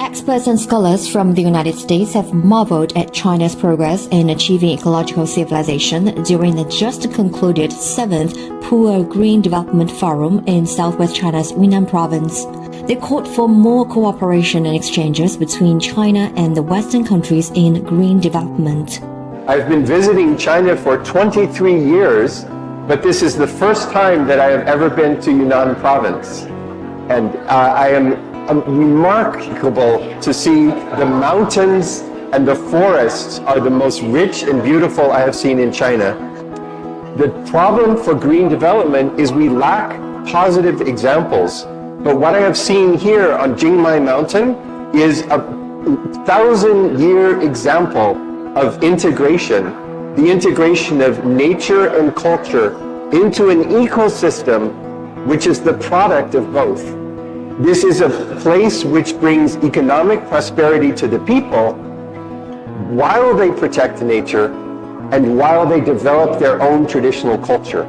Experts and scholars from the United States have marveled at China's progress in achieving ecological civilization during the just concluded 7th Poor Green Development Forum in southwest China's Yunnan province. They called for more cooperation and exchanges between China and the Western countries in green development. I've been visiting China for 23 years, but this is the first time that I have ever been to Yunnan province. And I am remarkable to see the mountains and the forests are the most rich and beautiful I have seen in China. The problem for green development is we lack positive examples. But what I have seen here on Jingmai Mountain is a 1,000-year example of integration, the integration of nature and culture into an ecosystem which is the product of both. This is a place which brings economic prosperity to the people while they protect nature and while they develop their own traditional culture.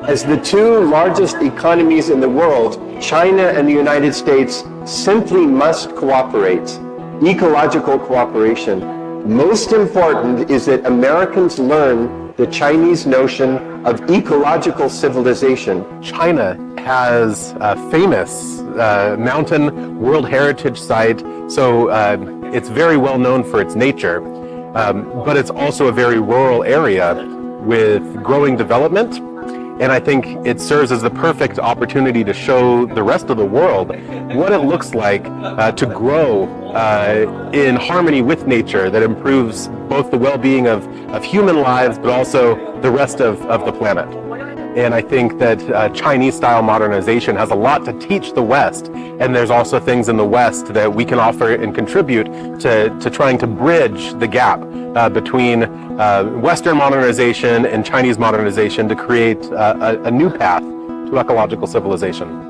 As the two largest economies in the world, China and the United States simply must cooperate. Ecological cooperation. Most important is that Americans learn the Chinese notion of ecological civilization. China has a famous mountain World Heritage Site, so it's very well known for its nature, but it's also a very rural area with growing development. And I think it serves as the perfect opportunity to show the rest of the world what it looks like to grow in harmony with nature that improves both the well-being of human lives, but also the rest of the planet. And I think that Chinese-style modernization has a lot to teach the West, and there's also things in the West that we can offer and contribute to trying to bridge the gap between Western modernization and Chinese modernization to create a new path to ecological civilization.